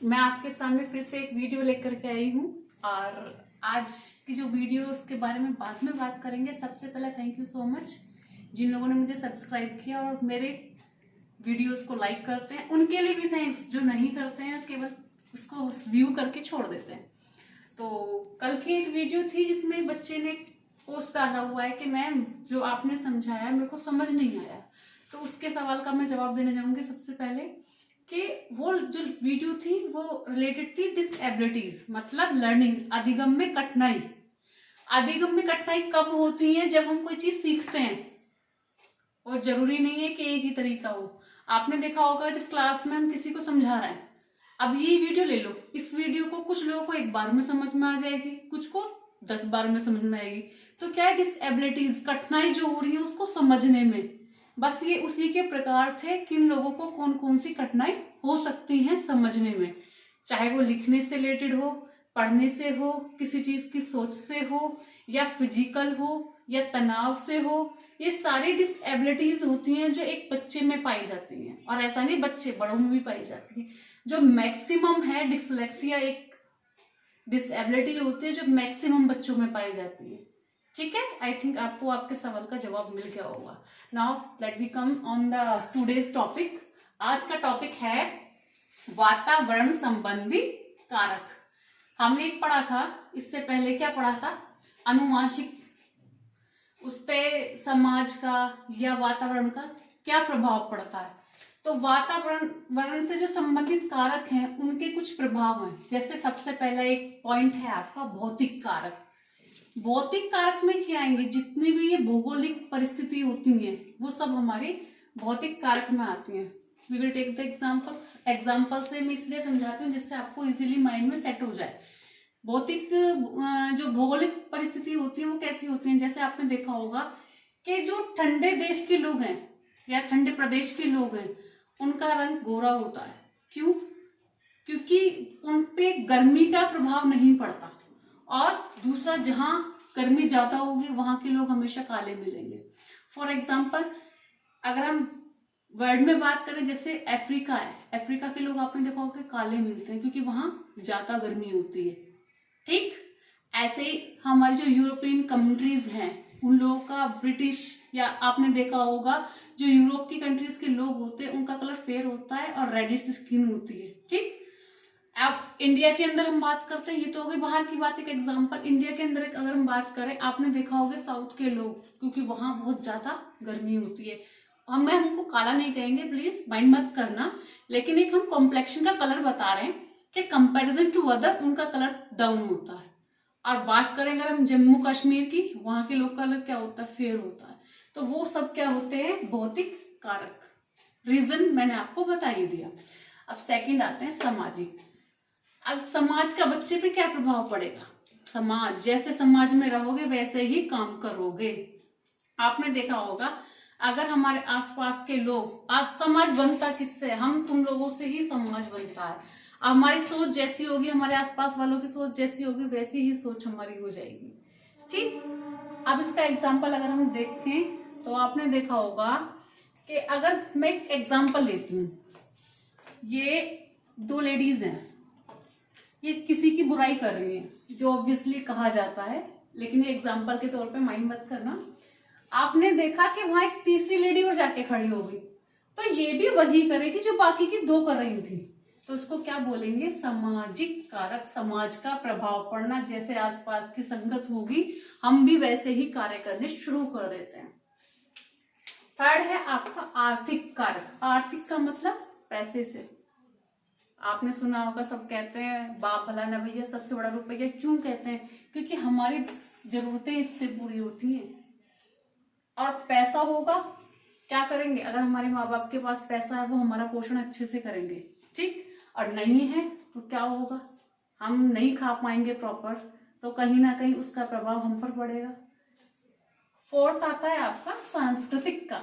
मैं आपके सामने फिर से एक वीडियो लेकर के आई हूँ और आज की जो वीडियो उसके बारे में बाद में बात करेंगे। सबसे पहले थैंक यू सो मच जिन लोगों ने मुझे सब्सक्राइब किया और मेरे वीडियोस को लाइक करते हैं, उनके लिए भी थैंक्स। जो नहीं करते हैं केवल उसको व्यू करके छोड़ देते हैं। तो कल की एक वीडियो थी जिसमें बच्चे ने पोस्ट डाला हुआ है कि मैम जो आपने समझाया मेरे को समझ नहीं आया, तो उसके सवाल का मैं जवाब देने जाऊंगी। सबसे पहले कि वो जो वीडियो थी वो रिलेटेड थी डिसएबिलिटीज, मतलब लर्निंग, अधिगम में कठिनाई। अधिगम में कठिनाई कब होती है? जब हम कोई चीज सीखते हैं, और जरूरी नहीं है कि एक ही तरीका हो। आपने देखा होगा जब क्लास में हम किसी को समझा रहे हैं, अब ये वीडियो ले लो, इस वीडियो को कुछ लोगों को एक बार में समझ में आ जाएगी, कुछ को 10 बार में समझ में आएगी। तो क्या है, डिसएबिलिटीज, कठिनाई जो हो रही है उसको समझने में। बस ये उसी के प्रकार थे, किन लोगों को कौन कौन सी कठिनाई हो सकती है समझने में, चाहे वो लिखने से रिलेटेड हो, पढ़ने से हो, किसी चीज की सोच से हो, या फिजिकल हो, या तनाव से हो। ये सारी डिसएबिलिटीज होती हैं जो एक बच्चे में पाई जाती हैं, और ऐसा नहीं, बच्चे बड़ों में भी पाई जाती है। जो मैक्सिमम है, डिसलेक्सिया एक डिसएबिलिटी होती है जो मैक्सिमम बच्चों में पाई जाती है। ठीक है, आई थिंक आपको आपके सवाल का जवाब मिल गया होगा। Now let we come on the today's topic. आज का टॉपिक है वातावरण संबंधी कारक। हमने एक पढ़ा था, इससे पहले क्या पढ़ा था, अनुवांशिक, उस पे समाज का या वातावरण का क्या प्रभाव पड़ता है। तो वातावरण से जो संबंधित कारक हैं उनके कुछ प्रभाव हैं। जैसे सबसे पहला एक पॉइंट है आपका भौतिक कारक। भौतिक कारक में क्या आएंगे, जितनी भी ये भौगोलिक परिस्थिति होती है वो सब हमारी भौतिक कारक में आती हैं। We will take the example से मैं इसलिए समझाती हूँ जिससे आपको इजीली माइंड में सेट हो जाए। भौतिक जो भौगोलिक परिस्थिति होती है वो कैसी होती है, जैसे आपने देखा होगा कि जो ठंडे देश के लोग हैं या ठंडे प्रदेश के लोग हैं उनका रंग गोरा होता है। क्यों? क्योंकि उन पे गर्मी का प्रभाव नहीं पड़ता, और दूसरा जहां गर्मी ज्यादा होगी वहां के लोग हमेशा काले मिलेंगे। फॉर एग्जाम्पल अगर हम वर्ल्ड में बात करें, जैसे अफ्रीका है, अफ्रीका के लोग आपने देखा होगा काले मिलते हैं क्योंकि वहां ज्यादा गर्मी होती है। ठीक ऐसे ही हमारी जो यूरोपियन कंट्रीज हैं उन लोगों का, ब्रिटिश, या आपने देखा होगा जो यूरोप की कंट्रीज के लोग होते हैं उनका कलर फेयर होता है और रेडिश स्किन होती है। ठीक, अब इंडिया के अंदर हम बात करते हैं, ये तो हो गई बाहर की बात, एक एग्जांपल। इंडिया के अंदर अगर हम बात करें, आपने देखा होगा साउथ के लोग, क्योंकि वहां बहुत ज्यादा गर्मी होती है। मैं हमको काला नहीं कहेंगे, प्लीज माइंड मत करना, लेकिन एक हम कॉम्प्लेक्शन का कलर बता रहे हैं कि कंपैरिजन टू अदर उनका कलर डाउन होता है। और बात करें अगर हम जम्मू कश्मीर की, वहां के लोग का कलर क्या होता है, फेयर होता है। तो वो सब क्या होते हैं, भौतिक कारक। रीजन मैंने आपको बता ही दिया। अब सेकंड आते हैं सामाजिक। अब समाज का बच्चे पे क्या प्रभाव पड़ेगा। समाज, जैसे समाज में रहोगे वैसे ही काम करोगे। आपने देखा होगा अगर हमारे आसपास के लोग, आज समाज बनता किससे, हम तुम लोगों से ही समाज बनता है। हमारी सोच जैसी होगी, हमारे आसपास वालों की सोच जैसी होगी, वैसी ही सोच हमारी हो जाएगी। ठीक, अब इसका एग्जाम्पल अगर हम देखें तो आपने देखा होगा कि अगर मैं एक एग्जाम्पल लेती हूँ, ये 2 लेडीज हैं, ये किसी की बुराई कर रही हैं, जो ऑब्वियसली कहा जाता है, लेकिन ये एग्जाम्पल के तौर पे माइंड मत करना। आपने देखा कि वहां एक तीसरी लेडी और जाके खड़ी हो गई, तो ये भी वही करेगी जो बाकी की 2 कर रही थी। तो उसको क्या बोलेंगे, सामाजिक कारक, समाज का प्रभाव पड़ना। जैसे आसपास की संगत होगी हम भी वैसे ही कार्य करने शुरू कर देते हैं। थर्ड है आपका आर्थिक कारक। आर्थिक का मतलब पैसे से। आपने सुना होगा, सब कहते हैं बाप भला न भैया सबसे बड़ा रुपया। क्यों कहते हैं? क्योंकि हमारी जरूरतें इससे पूरी होती हैं। और पैसा होगा, क्या करेंगे, अगर हमारे माँ बाप के पास पैसा है वो हमारा पोषण अच्छे से करेंगे। ठीक, और नहीं है तो क्या होगा, हम नहीं खा पाएंगे प्रॉपर, तो कहीं ना कहीं उसका प्रभाव हम पर पड़ेगा। फोर्थ आता है आपका सांस्कृतिक का।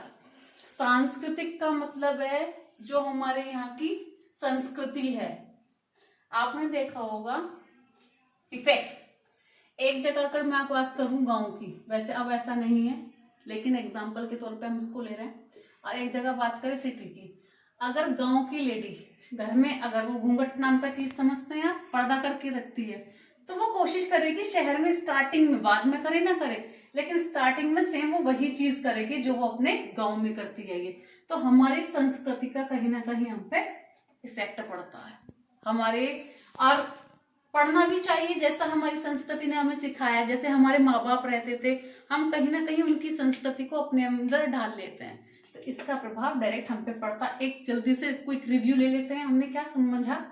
सांस्कृतिक का मतलब है जो हमारे यहाँ की संस्कृति है। आपने देखा होगा इफेक्ट, एक जगह अगर मैं आपको बात करूं गांव की, वैसे अब ऐसा नहीं है लेकिन एग्जाम्पल के तौर पे हम इसको ले रहे हैं, और एक जगह बात करें सिटी की। अगर गांव की लेडी घर में अगर वो घूंघट नाम का चीज समझते हैं आप, पर्दा करके रखती है, तो वो कोशिश करेगी शहर में स्टार्टिंग में, बाद में करे ना करे, लेकिन स्टार्टिंग में सेम वो वही चीज करेगी जो वो अपने गांव में करती है। ये तो हमारी संस्कृति का कहीं ना कहीं हम पे इफेक्ट पड़ता है हमारे। और पढ़ना भी चाहिए, जैसा हमारी संस्कृति ने हमें सिखाया, जैसे हमारे माँ बाप रहते थे, हम कहीं ना कहीं उनकी संस्कृति को अपने अंदर ढाल लेते हैं, तो इसका प्रभाव डायरेक्ट हम पे पड़ता है। एक जल्दी से क्विक रिव्यू ले लेते हैं, हमने क्या समझा।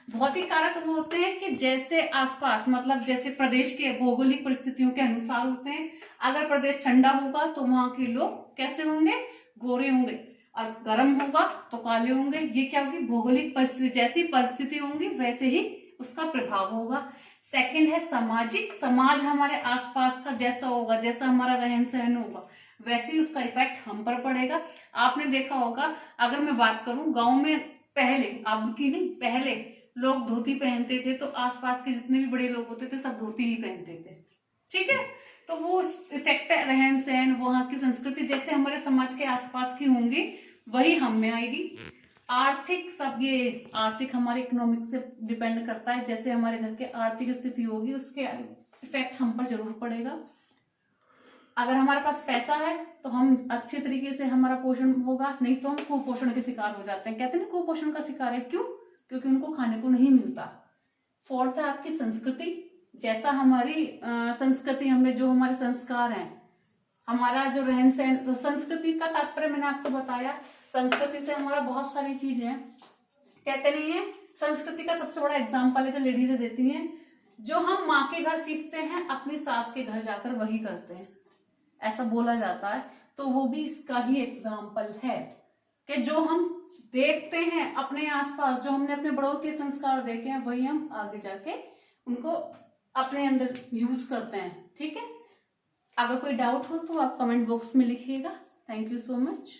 भौतिक कारक वो होते हैं कि जैसे आसपास, मतलब जैसे प्रदेश के भौगोलिक परिस्थितियों के अनुसार होते हैं। अगर प्रदेश ठंडा होगा तो वहां के लोग कैसे होंगे, गोरे होंगे, और गर्म होगा तो काले होंगे। ये क्या होगी, भौगोलिक परिस्थिति, जैसी परिस्थिति होंगी वैसे ही उसका प्रभाव होगा। सेकंड है सामाजिक, समाज हमारे आसपास का जैसा होगा, जैसा हमारा रहन सहन होगा, वैसे ही उसका इफेक्ट हम पर पड़ेगा। आपने देखा होगा, अगर मैं बात करूं गांव में पहले, अब की नहीं, पहले लोग धोती पहनते थे, तो आसपास के जितने भी बड़े लोग होते थे सब धोती ही पहनते थे, ठीक है। तो वो इफेक्ट है रहन सहन, वहां की संस्कृति जैसे हमारे समाज के आसपास की होंगी वही हम में आएगी। आर्थिक, सब ये आर्थिक हमारे इकोनॉमिक से डिपेंड करता है, जैसे हमारे घर की आर्थिक स्थिति होगी उसके इफेक्ट हम पर जरूर पड़ेगा। अगर हमारे पास पैसा है तो हम अच्छे तरीके से हमारा पोषण होगा, नहीं तो हम कुपोषण के शिकार हो जाते हैं। कहते हैं ना कुपोषण का शिकार है, क्यों, क्योंकि उनको खाने को नहीं मिलता। फोर्थ है आपकी संस्कृति, जैसा हमारी संस्कृति, हमें जो हमारे संस्कार हैं, हमारा जो रहन सहन, संस्कृति का तात्पर्य मैंने आपको बताया, संस्कृति से हमारा बहुत सारी चीजें हैं। कहते नहीं है, संस्कृति का सबसे बड़ा एग्जाम्पल है जो लेडीजें देती हैं, जो हम माँ के घर सीखते हैं अपनी सास के घर जाकर वही करते हैं, ऐसा बोला जाता है। तो वो भी इसका ही एग्जाम्पल है कि जो हम देखते हैं अपने आसपास, जो हमने अपने बड़ों के संस्कार देखे हैं, वही हम आगे जाके उनको अपने अंदर यूज करते हैं, ठीक है। अगर कोई डाउट हो तो आप कमेंट बॉक्स में लिखिएगा। Thank you so much.